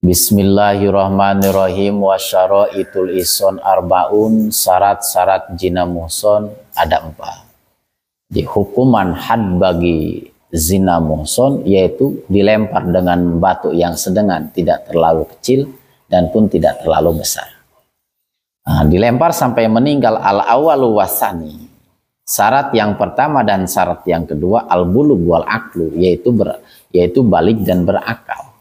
Bismillahirrahmanirrahim. Wa syaraitul ison arbaun. Syarat-syarat zina muhson ada 4. Di hukuman had bagi zina muhson yaitu dilempar dengan batu yang sedang, tidak terlalu kecil dan pun tidak terlalu besar. Dilempar sampai meninggal al-awalu wasani. Syarat yang pertama dan syarat yang kedua al-bulug wal aklu, yaitu balik dan berakal.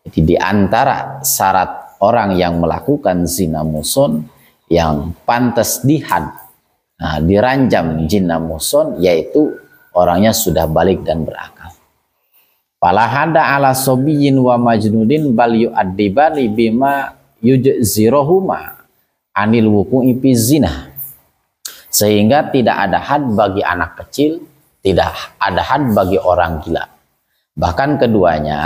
Jadi di antara syarat orang yang melakukan zina muhson yang pantas dihad, diranjam zina muhson, yaitu orangnya sudah balik dan berakal. Fala hada ala sobiyin wa majnudin bal yu'addibani bima yujzirohuma anil wuku'i fi zina. Sehingga tidak ada had bagi anak kecil, tidak ada had bagi orang gila. Bahkan keduanya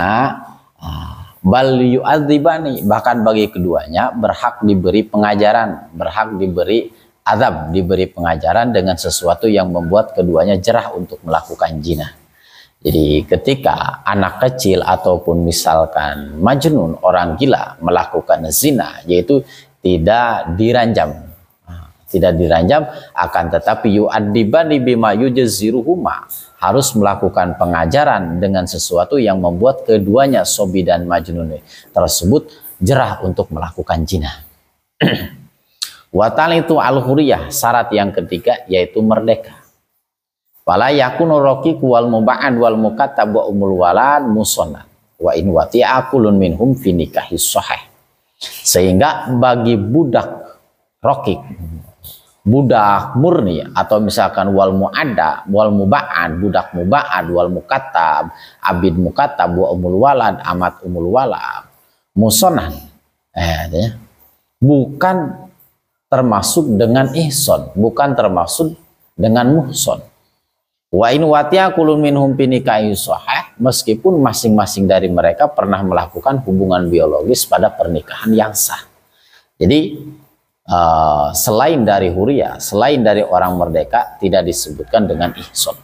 bal yu'adzibani, bahkan bagi keduanya berhak diberi pengajaran, berhak diberi azab, diberi pengajaran dengan sesuatu yang membuat keduanya jerah untuk melakukan zina. Jadi ketika anak kecil ataupun misalkan majnun, orang gila melakukan zina, yaitu tidak diranjam, akan tetapi yu'adzibani bima yujziruhuma, harus melakukan pengajaran dengan sesuatu yang membuat keduanya sobi dan majnun tersebut jerah untuk melakukan zina. Watal itu al-huriyah, syarat yang ketiga yaitu merdeka. Fala yakunu raqiqu wal muba'ad wal mukattab wa umul walad musannad wa in wati'a kullun minhum fi nikahis sahih. Sehingga bagi budak raqiq, budak murni, atau misalkan wal mu'adda, wal muba'ad, budak muba'ad, wal mukattab, abid mukattab, wa umul walad, amat umul walad, musonan, bukan termasuk dengan ihson, bukan termasuk dengan muhson. Wa in watiya kulun minhum binikahi sahih, meskipun masing-masing dari mereka pernah melakukan hubungan biologis pada pernikahan yang sah. Jadi selain dari huriyah, selain dari orang merdeka, tidak disebutkan dengan ihson.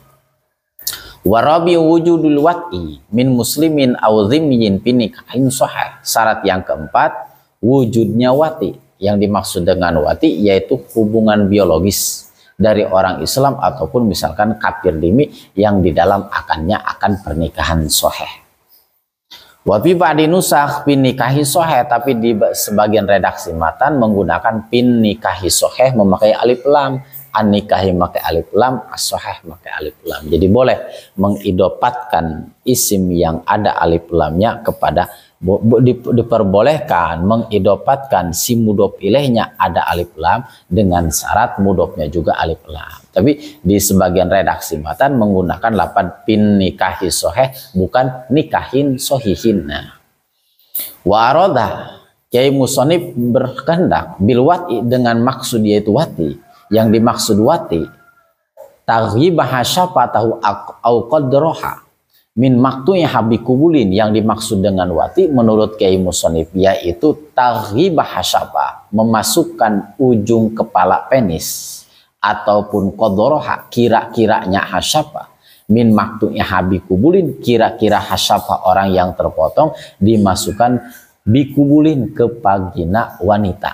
Warabi wujudul wat'i min muslimin aw dhimmiyin binikahin sahih. Syarat yang keempat, wujudnya wati. Yang dimaksud dengan wati yaitu hubungan biologis dari orang Islam ataupun misalkan kafir dhimmi yang di dalam akan pernikahan sahih. Wa fi ba'di nusakh bin nikahi sahih, tapi di sebagian redaksi matan menggunakan bin nikahi sahih memakai alif lam, an nikahi memakai alif lam, as-sahih memakai alif lam. Jadi boleh mengidopatkan isim yang ada alif lamnya kepada, diperbolehkan mengidopatkan si mudhof ilaihnya ada alif lam dengan syarat mudhofnya juga alif lam. Tapi di sebagian redaksi matan menggunakan lafaz bin nikahi sahih, bukan nikahin sahihin. Wa arada, Kyai Musonib berkehendak bil wati, dengan maksud yaitu wati. Yang dimaksud wati taghibah syafatahu au qadroha min maktu'i habikubulin. Yang dimaksud dengan wati menurut Kyai Musonib yaitu taghibah syafa, memasukkan ujung kepala penis, ataupun qadroha, kira-kiranya hasyafa, min maktu'i habikubulin, kira-kira hasyafa orang yang terpotong, dimasukkan bikubulin ke vagina wanita.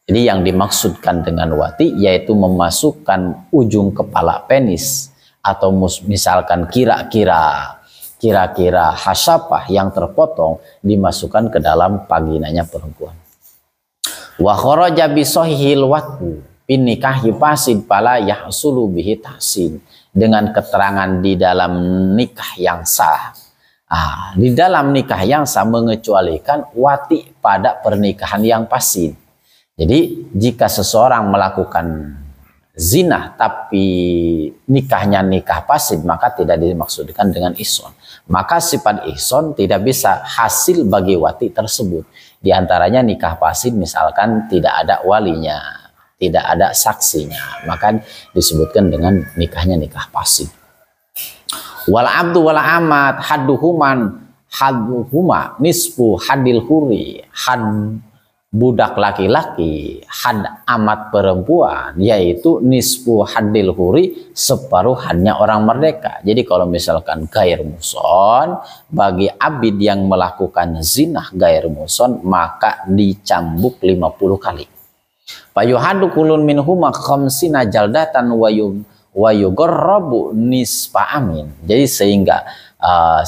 Jadi yang dimaksudkan dengan wati yaitu memasukkan ujung kepala penis atau misalkan kira-kira hasyafah yang terpotong dimasukkan ke dalam vaginanya perempuan. Wa kharaja bi sahihil watu bin nikahi fasid fala yahsulu bihi tahsin, dengan keterangan di dalam nikah yang sah. Di dalam nikah yang sah mengecualikan wati pada pernikahan yang fasid. Jadi jika seseorang melakukan zina tapi nikahnya nikah fasid, maka tidak dimaksudkan dengan ihson. Maka sifat ihson tidak bisa hasil bagi wati tersebut. Di antaranya nikah fasid misalkan tidak ada walinya, tidak ada saksinya, maka disebutkan dengan nikahnya nikah fasid. Wal abdu wal amat hadduhuma nisfu hadil huri, budak laki-laki, had amat perempuan, yaitu nisfu hadil huri, separuh hadnya orang merdeka. Jadi kalau misalkan gair muson, bagi abid yang melakukan zinah gair muson, maka dicambuk 50 kali. Fayuhadu kulun minhuma khamsina jaldatan wa yugharrabu nisfa amin. Jadi sehingga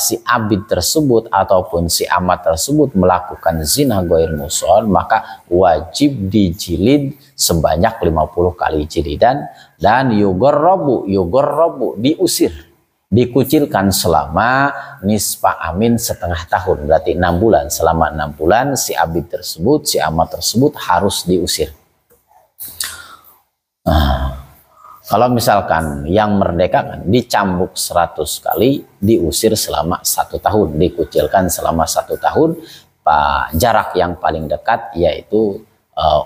si abid tersebut ataupun si amat tersebut melakukan zina ghair muson, maka wajib dijilid sebanyak 50 kali jilidan, dan yugharrabu diusir, dikucilkan selama nisfa amin, setengah tahun, berarti 6 bulan. Selama 6 bulan si abid tersebut, si amat tersebut harus diusir. Kalau misalkan yang merdeka kan dicambuk 100 kali, diusir selama 1 tahun, dikucilkan selama 1 tahun. Jarak yang paling dekat yaitu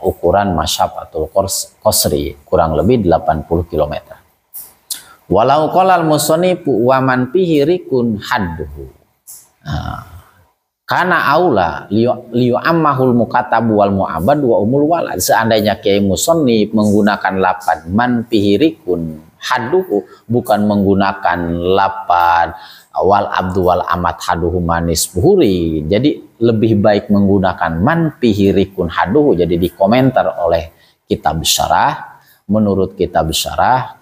ukuran masyafatul qasri, kurang lebih 80 km. Walau qalal musanifu wa man fihi rikun hadduhu. Karena aula liu ammahul mukatab wal mu'abad wa umul walad. Seandainya kiai musannif menggunakan lapan man pihirikun haduhu, bukan menggunakan lapan wal abdu wal amat haduhu manis buhuri, jadi lebih baik menggunakan man pihirikun haduhu. Jadi dikomentar oleh kitab syarah, menurut kitab syarah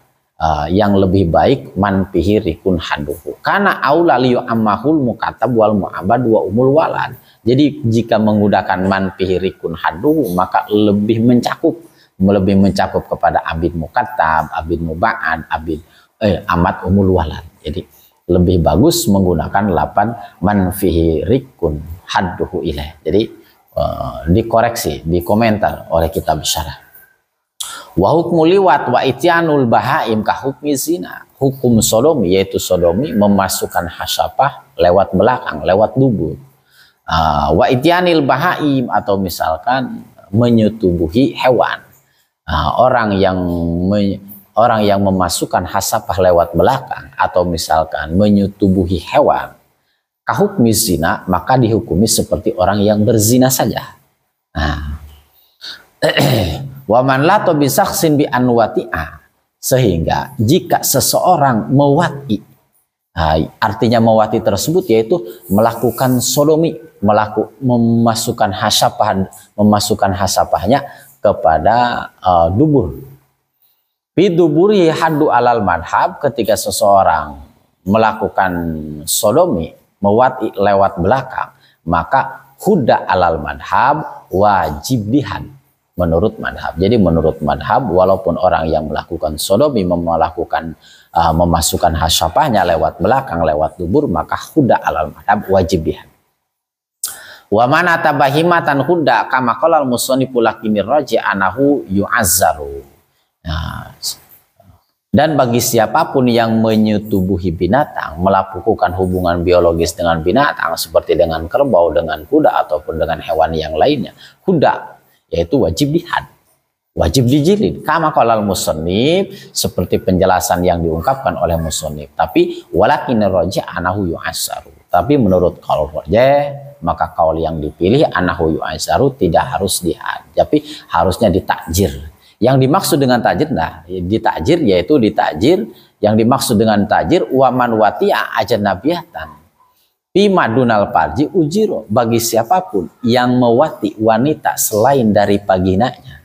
yang lebih baik man fihi rikun haduhu, karena aula liyu ammahul mukatab wal mu'abad wa umul walad. Jadi jika menggunakan man fihi rikun haduhu, maka lebih mencakup kepada abid mukatab, abid muba'ad, amat umul walad. Jadi lebih bagus menggunakan lapan man fihi rikun haduhu ilaih. Jadi dikoreksi, dikomentar oleh kitab syarah. Wa hukmu liwat wa ityanul bahaim ka hukmi zina. Hukum sodomi, yaitu sodomi memasukkan hasyapah lewat belakang, lewat dubur. Wa ityanil bahaim, atau misalkan menyetubuhi hewan. Orang yang memasukkan hasyapah lewat belakang atau misalkan menyetubuhi hewan, ka hukmi zina, maka dihukumi seperti orang yang berzina saja. Wa man la bisaksin bi anwati'a, sehingga jika seseorang mewati, artinya mewati tersebut yaitu melakukan sodomi, memasukkan hasyapahnya kepada dubur. Biduburi haddu alal madhab, ketika seseorang melakukan sodomi, mewati lewat belakang, maka huda alal madhab, wajib dihad menurut madhab. Jadi menurut madhab, walaupun orang yang melakukan sodomi memasukkan hasyapahnya lewat belakang, lewat dubur, maka huda alal madhab, wajib dihad. Wa mana tabahimatan huda kama qalal musannifu lakinir raji anahu yu'azzaru. Dan bagi siapapun yang menyetubuhi binatang, melakukan hubungan biologis dengan binatang seperti dengan kerbau, dengan kuda ataupun dengan hewan yang lainnya, huda yaitu wajib dihad, wajib dijilid. Kama qalal musannif, seperti penjelasan yang diungkapkan oleh musannif. Tapi walakin raji anahu yu'assaru. Tapi menurut qaul raji, maka qaul yang dipilih anahu yu'assaru, tidak harus dihad, tapi harusnya ditakjir. Yang dimaksud dengan tajir, ditakjir yaitu ditakjir. Yang dimaksud dengan tajir, waman wati'a ajnabiyatan bima dunal parji ujiro, bagi siapapun yang mewati wanita selain dari paginanya,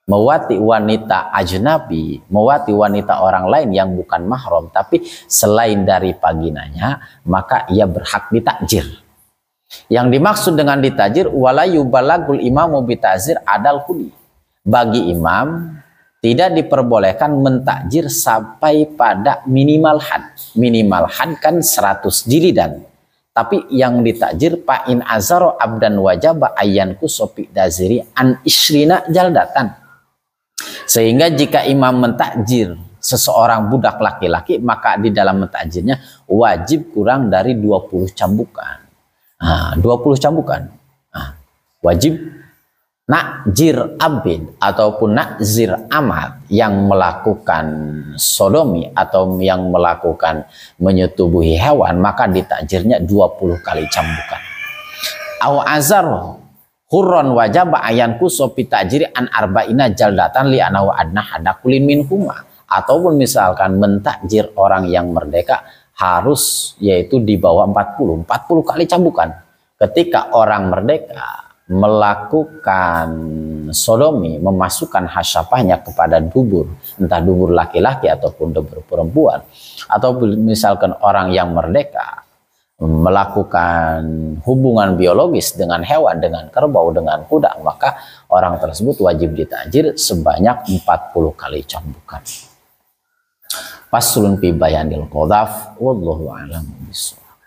mewati wanita ajnabi, mewati wanita orang lain yang bukan mahram tapi selain dari paginanya, maka ia berhak ditakjir. Yang dimaksud dengan ditakjir, wala yubalagul imamu bitazir adal hudi, bagi imam tidak diperbolehkan mentakjir sampai pada minimal had. Minimal had kan 100 jilidan. Tapi yang ditakjir pa'in azaro abdan wajaba ayyanku sopi daziri an isrina jaldatan. Sehingga jika imam mentakjir seseorang budak laki-laki, maka di dalam mentakjirnya wajib kurang dari 20 cambukan. 20 cambukan. Wajib nakjir abid ataupun nakzir amat yang melakukan sodomi atau yang melakukan menyetubuhi hewan, maka ditakjirnya 20 kali cambukan. Aw azar hurron wajib ayan kuso pitajiri an arba'ina jaldatan li anahu adna hadakulin minhuma. Ataupun misalkan mentakjir orang yang merdeka harus yaitu di bawah 40 kali cambukan. Ketika orang merdeka melakukan sodomi, memasukkan hasyafahnya kepada dubur, entah dubur laki-laki ataupun dubur perempuan, atau misalkan orang yang merdeka melakukan hubungan biologis dengan hewan, dengan kerbau, dengan kuda, maka orang tersebut wajib ditakjir sebanyak 40 kali cambukan. Faslun fi bayanil qadhaf wallahu a'lam bishawab.